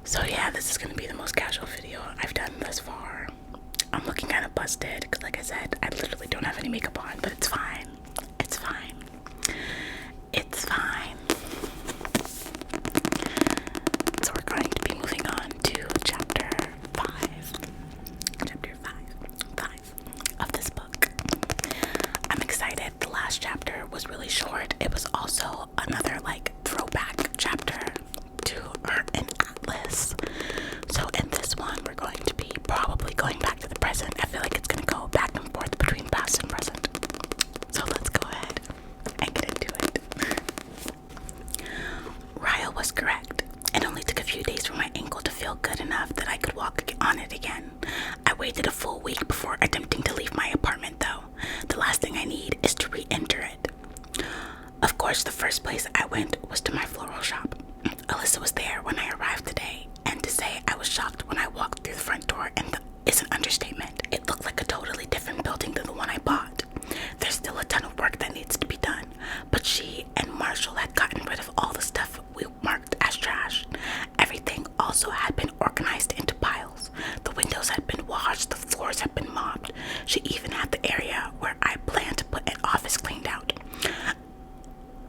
So yeah, this is gonna be the most casual video I've done thus far. I'm looking kind of busted because, like I said, I literally don't have any makeup on, but it's fine. It's fine. It's fine. So we're going to be moving on to chapter 5. Chapter 5 of this book. I'm excited. The last chapter was really short. It was also another like throwback chapter to her and Atlas. So in this one, we're going to be probably going back to the present. I feel like it's going to go back and forth between past and present. So let's go ahead and get into it. Ryle was correct. It only took a few days for my ankle to feel good enough that I could walk on it again. I waited a full week before attempting to leave my apartment though. The last thing I need is to re-enter it. Of course, the first place I went was to my floral shop. Alyssa was there when I arrived today, and to say I was shocked when I walked through the front door is an understatement. It looked like a totally different building than the one I bought. There's still a ton of work that needs to be done, but she and Marshall had gotten rid of all the stuff we marked as trash. Everything also had been organized into piles. The windows had been washed, the floors had been mopped. She even had the area where I planned to put an office cleaned out.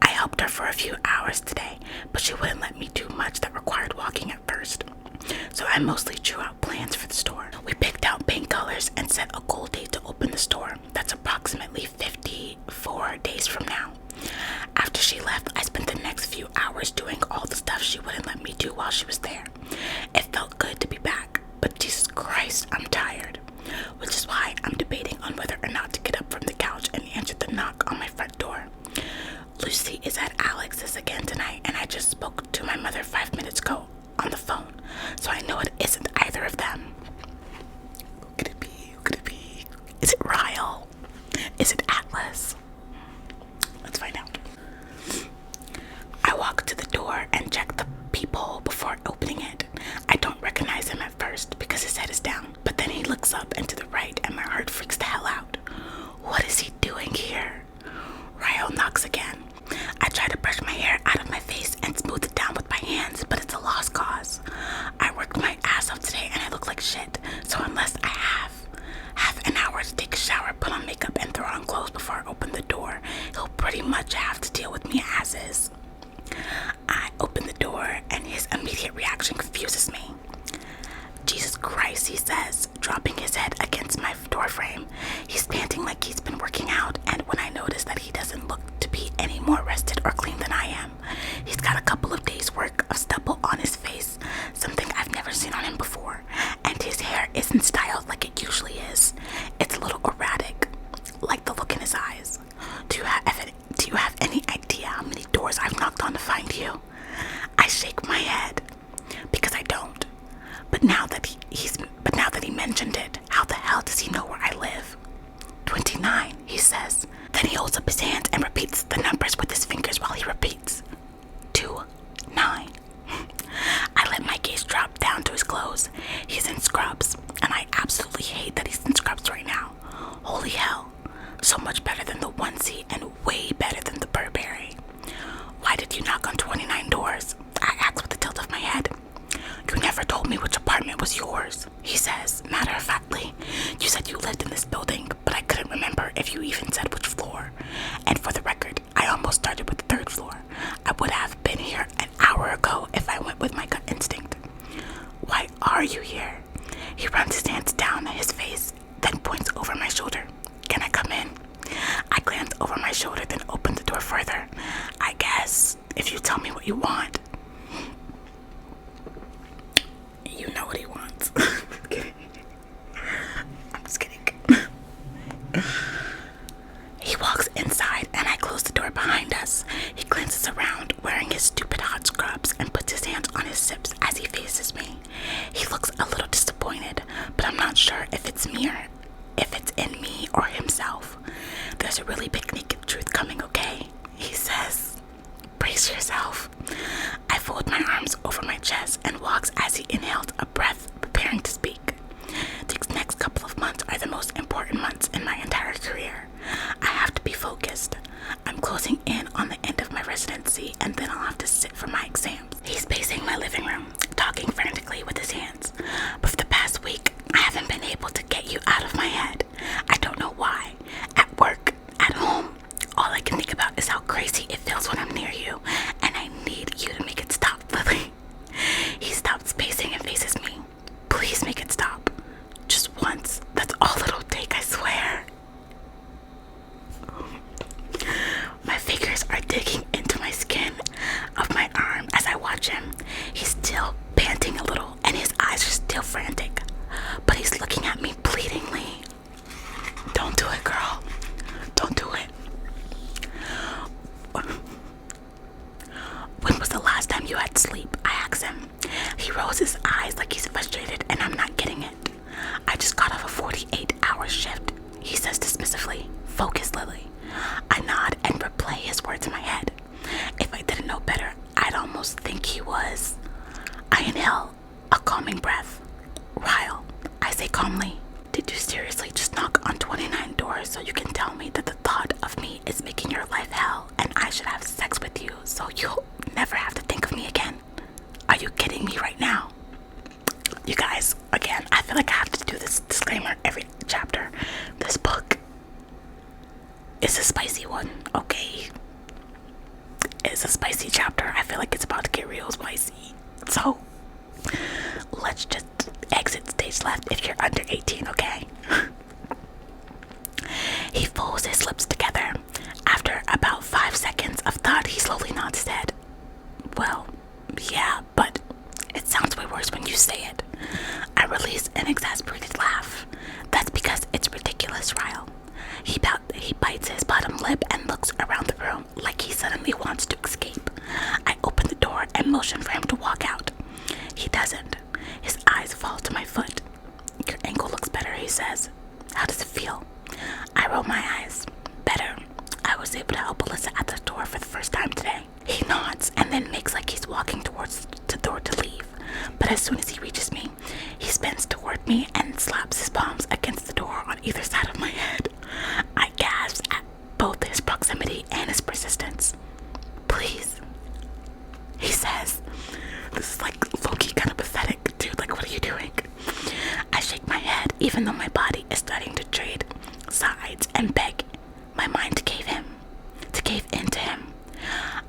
I helped her for a few hours today, but she wouldn't let me do much that required walking at first. So I mostly drew out plans for the store. We picked out paint colors and set a goal date to open the store. That's approximately 54 days from now. After she left, I spent the next few hours doing all the stuff she wouldn't let me do while she was there. It felt good to be back, but Jesus Christ, I'm tired. Which is why I'm debating on whether or not to get up from the couch and answer the knock on my front door. Lucy is at Alex's again tonight, and I just spoke to my mother 5 minutes ago on the phone, so I know it isn't either of them. Who could it be? Who could it be? Is it Ryle? Is it Atlas? Let's find out. I walk to the door and check the peephole before opening it. I don't recognize him at first because his head is down, but then he looks up and to the right and my heart freaks the hell out. What is he doing here? Ryle knocks again. I try to brush my hair out of my face and smooth it down with my hands, but it's a lost cause. I worked my ass off today and I look like shit, so unless I have half an hour to take a shower, put on makeup, and throw on clothes before I open the door, he'll pretty much have to deal with me as is. I open the door and his immediate reaction confuses me. Jesus Christ, he says, dropping his head against my door frame. He's panting like he's been working out, and when I notice that he doesn't look to be any more rested or clean than I am, he's got a couple of days' work of stubble on his face, something I've never seen on him before, and his hair isn't styled like it usually is. It's a little erratic, like the look in his eyes. Do you have any idea how many doors I've knocked on to find you? I shake my head because I don't. But now that he mentioned it, how the hell does he know where I live? 29, he says. Then he holds up his hand and repeats the numbers with his fingers while he repeats. 2, 9. I let my gaze drop down to his clothes. He's in scrubs, and I absolutely hate that he's in scrubs right now. Holy hell. So much better than the onesie and way better than the Burberry. Why did you knock on 29 doors? I asked with a tilt of my head. You never told me which apartment was yours, he says, matter-of-factly. You said you lived in this building, but I couldn't remember if you even said which floor. And for the record, I almost started with the 3rd floor. I would have been here an hour ago if I went with my gut instinct. Why are you here? He runs his hands down his face, then points over my shoulder. Can I come in? I glance over my shoulder, then open the door further. I guess, if you tell me what you want. You know what he wants. I'm just kidding. He walks inside and I close the door behind us. He glances around, wearing his stupid hot scrubs, and puts his hands on his hips as he faces me. He looks a little disappointed, but I'm not sure if it's in me or himself. There's a really big naked truth coming, okay? He says. Brace yourself. I fold my arms over my chest and walks as he inhaled a breath, preparing to speak. These next couple of months are the most important months in my entire career. I have to be focused. I'm closing in on the end of my residency, and then I'll have to sit for my exams. He's pacing my living room, talking frantically approach him. He's still panting a little and his eyes are still frantic, but he's looking at me pleadingly. Don't do it, girl. Don't do it. When was the last time you had sleep? I asked him. He rolls his eyes like he's frustrated, and I'm not getting it. I just got off a 48-hour shift, he says dismissively. Focus, Lily. I nod and replay his words in my head. If I didn't know better, I'd almost think he was. I inhale a calming breath. Ryle, I say calmly, did you seriously just knock on 29 doors so you can tell me that the thought of me is making your life hell and I should have sex with you so you'll never have to think of me again? Are you kidding me right now? You guys, again, I feel like I have to do this disclaimer every chapter. This book is a spicy one, okay? It's a spicy chapter. I feel like it's about to get real spicy. So, let's just exit stage left if you're under 18, okay? He folds his lips together. After about 5 seconds of thought, he slowly nods his head. Well, yeah, but it sounds way worse when you say it. I release an exasperated laugh. That's because it's ridiculous, Ryle. He bites his bottom lip and looks around the room like he suddenly wants to escape. I open the door and motion for him to walk out. He doesn't. His eyes fall to my foot. Your ankle looks better, he says. How does it feel? I roll my eyes. Better. I was able to help Alyssa at the door for the first time today. He nods and then makes like he's walking towards the door to leave. But as soon as he reaches me, he spins toward me and slaps his palms against the door on either side of my head. I gasp at both his proximity and his persistence. Please, he says. This is like low-key kind of pathetic. Dude, like, what are you doing? I shake my head even though my body is starting to trade sides and beg my mind to cave into him.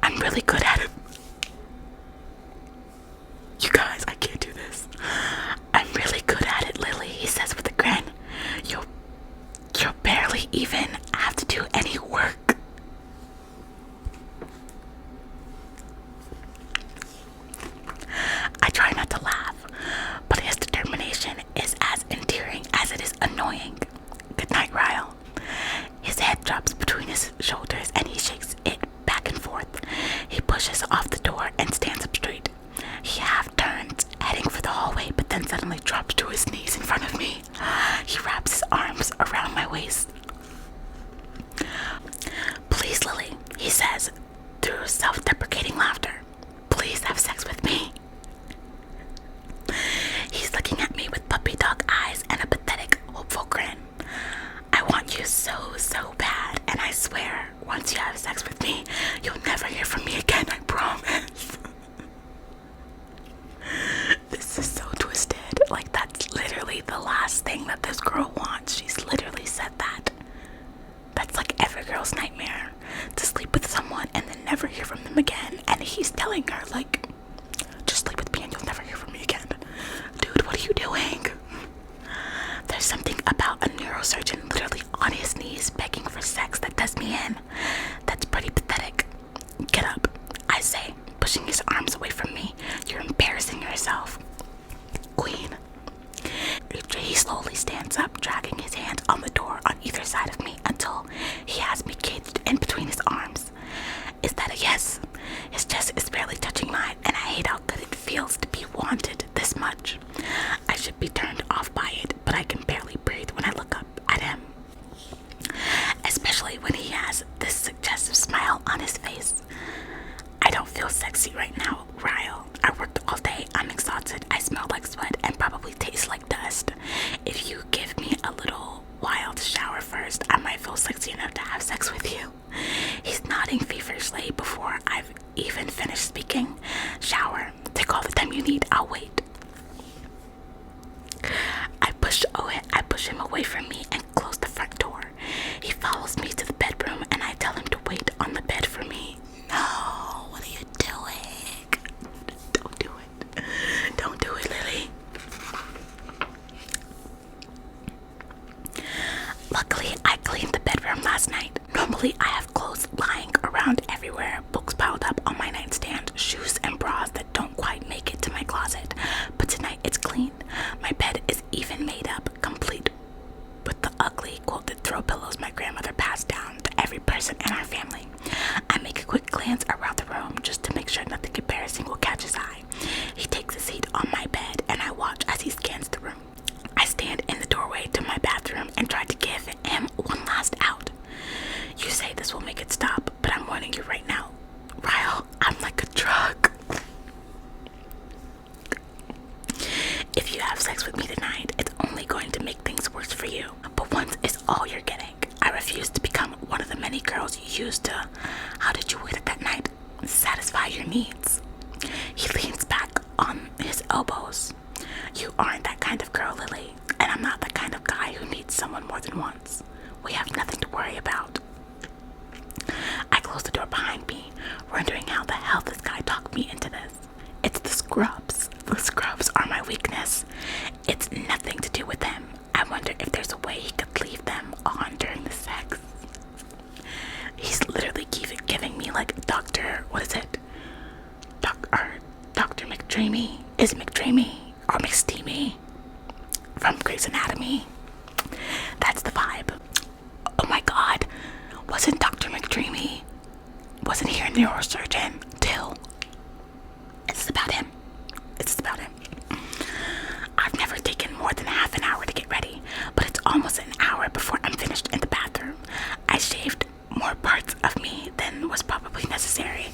I'm really good at it. You guys, I can't do this. I'm really good at it, Lily, he says with a grin. You'll barely even have to do any work. I try not to laugh, but his determination is as endearing as it is annoying. Good night, Ryle. His head drops between his shoulders and he shakes it back and forth. He pushes off the door and stands up straight. He half turns, heading for the hallway, but then suddenly drops to his knees in front of me. He wraps his arms around my waist. Please, Lily, he says through self-deprecating laughter. Please have sex with me. He's looking at me with puppy dog eyes and a pathetic, hopeful grin. I want you so, so bad, and I swear, once you have sex with me, you'll never hear from me again, I promise. This is so twisted. Like, that's literally the last thing that this girl wants. She's literally said that. That's like every girl's nightmare, to sleep with someone and then never hear from them again. And he's telling her, like, just sleep with me and you'll never hear from me again. Dude, what are you doing? There's something about a neurosurgeon literally on his knees begging for sex that does me in. That's pretty pathetic. Get up, I say, pushing his arms away from me. You're embarrassing yourself. Queen. He slowly stands up, dragging If you have sex with me tonight, it's only going to make things worse for you. But once is all you're getting. I refuse to become one of the many girls you used to, how did you word it that night, satisfy your needs. He leans back on his elbows. You aren't that kind of girl, Lily, and I'm not the kind of guy who needs someone more than once. We have nothing to worry about. I close the door behind me, wondering how the hell this guy talked me into this. It's the scrubs. The scrubs are my weakness. It's nothing to do with them. I wonder if there's a way he could leave them on during the sex. He's literally giving me like Dr. What is it? Dr. McDreamy. Is McDreamy or McSteamy from Grey's Anatomy? That's the vibe. Oh my god. Wasn't Dr. McDreamy? Wasn't he a neurosurgeon too? It's about him. It's about him. I've never taken more than half an hour to get ready, but it's almost an hour before I'm finished in the bathroom. I shaved more parts of me than was probably necessary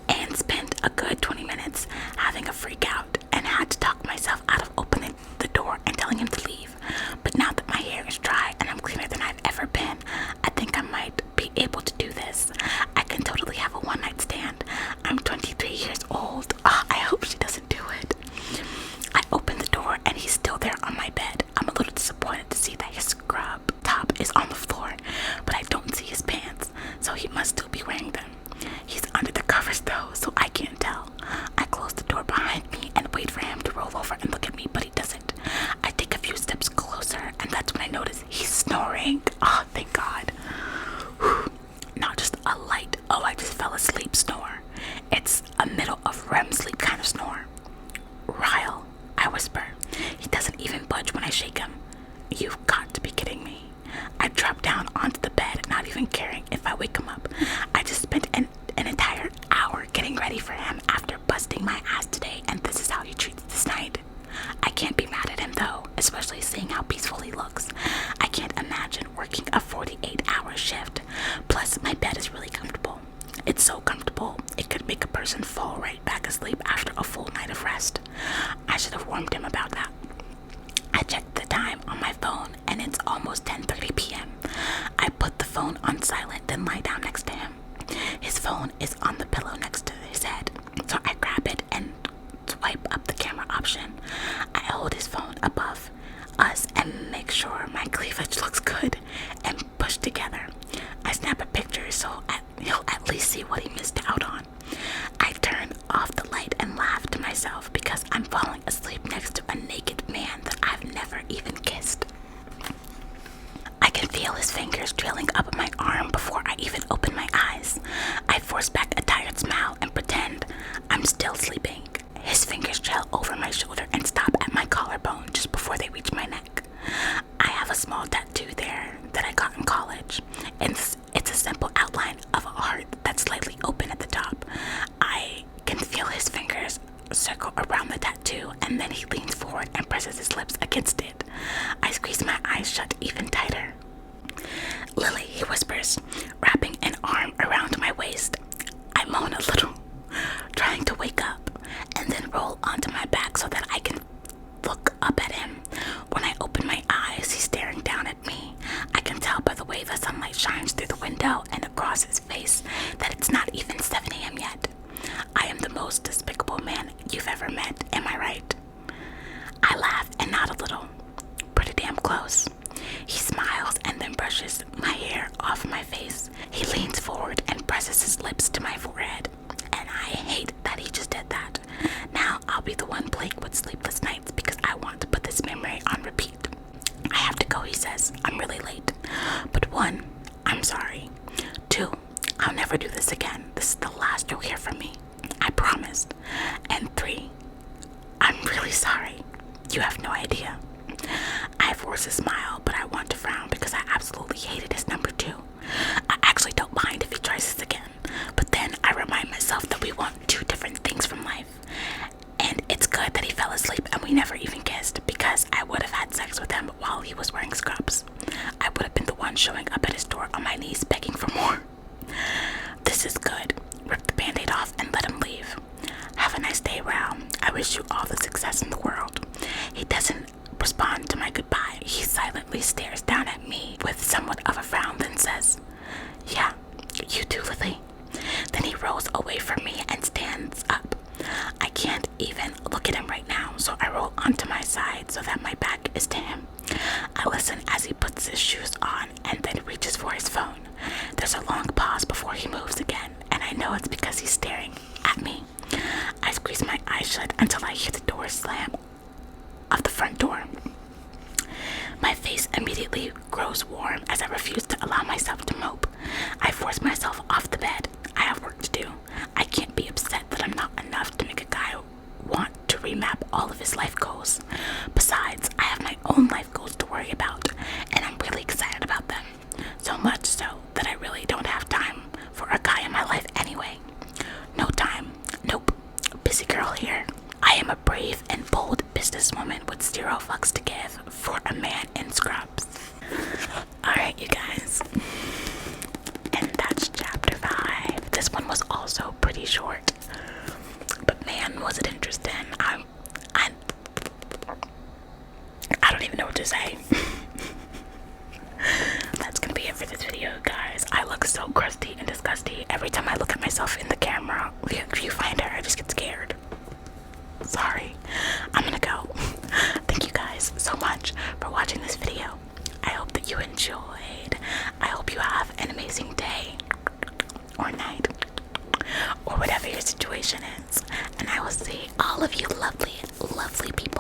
and spent a good 20 minutes having a freak out and had to talk myself out of opening the door and telling him to leave. But now that my hair is dry and I'm cleaner than I've ever been, I think I might be able to do this. I can totally have a one-night stand. I'm 23 years old. I hope she doesn't do it. I open the door and he's still there on my bed. I'm a little disappointed to see that his scrub top is on the floor, but I don't see his pants, so he must still be wearing them. He's under the covers though, so I can't tell. I close the door behind me and wait for him to roll over and look at me, but he doesn't. I take a few steps closer and that's when I notice he's snoring. Oh, thank God. Whew. Not just a light, oh I just fell asleep snore. It's a middle of REM sleep kind of snore. Ryle, I whisper. He doesn't even budge when I shake him. You've got to be kidding me. I drop down onto the bed, not even caring if I wake him up. I just spent an entire hour getting ready for him after busting my ass today, and this is how he treats this night. I can't be mad at him though, especially seeing how peaceful he looks. I can't imagine working a 48-hour shift. Plus, my bed is really comfortable. It's so comfortable, it could make a person fall right back asleep after a full night of rest. I should have warned him about that. I checked the time on my phone and it's almost 10:30 p.m. I put the phone on silent, then lie down next to him. His phone is on the pillow next to his head, so I grab it and swipe up the camera option. I hold his phone above us and make sure my cleavage looks good and pushed together. I snap a picture so he'll at least see what he missed out on. I turn off the light and laugh to myself because I'm falling asleep next to a naked man that I've never even kissed. I can feel his fingers trailing up my arm before I even open my eyes. I force back a tired smile and pretend I'm still sleeping. His fingers trail over my shoulder and stop at my collarbone just before they reach my neck. I have a small tattoo there that I got in college. It's a simple outline of a heart that's slightly open at the top. I can feel his fingers circle around the tattoo, and then he leans forward and presses his lips against it. I squeeze my eyes shut even tighter. Lily, he whispers, wrapping an arm around my waist. I moan a little, trying to wake up, and then roll onto my back so that I can look up at him. When I open my eyes, he's staring down at me. I can tell by the way the sunlight shines through the window and across his face that it's not even 7 a.m. yet. I am the most despicable man you've ever met, am I right? I laugh and nod a little. Pretty damn close. He smiles and then brushes my hair off my face. He leans forward and presses his lips to my forehead. And I hate that he just did that. Now I'll be the one plagued with sleepless nights because I want to put this memory on repeat. I have to go, he says. I'm really late. But 1, I'm sorry. 2, I'll never do this again. This is the last you'll hear from me. I promised. And 3, I'm really sorry. You have no idea. I force a smile, but I want to frown because I absolutely hated his number 2. I actually don't mind if he tries this again, but then I remind myself that we want 2 different things from life. And it's good that he fell asleep and we never even kissed, because I would have had sex with him while he was wearing scrubs. I would have been the one showing up at his door on my knees begging for more. This is good. Rip the band-aid off and let him leave. Have a nice day, Rao. I wish you all the success in the world. He doesn't respond to my goodbye. He silently stares down at me with somewhat of a frown, then says, "Yeah, you too, Lily." Then he rolls away from me and stands up. I can't even look at him right now, so I roll onto my side so that my back is to him. I listen as he puts his shoes on and then reaches for his phone. There's a long pause before he moves again, and I know it's because he's staring at me. I squeeze my eyes shut until I hear the door slam of the front door. My face immediately grows warm as I refuse to allow myself to mope. I force myself off the bed. I have work to do. I can't be upset that I'm not enough to make a guy want to remap all of his life goals. Besides, I have my own life goals to worry about, and I'm really excited about them. So much so that I really don't have time for a guy in my life anyway. No time. Nope. Busy girl here. I am a brave and bold businesswoman with 0 fucks to give for a man in scrubs. Alright, you guys. And that's chapter 5. This one was also pretty short. But man, was it interesting. I don't even know what to say. That's gonna be it for this video, guys. I look so crusty and disgusting every time I look at myself in the camera. Viewfinder, I just get scared. Sorry. I'm gonna go. Thank you guys so much for watching this video. I hope that you enjoyed. I hope you have an amazing day or night or whatever your situation is. And I will see all of you lovely, lovely people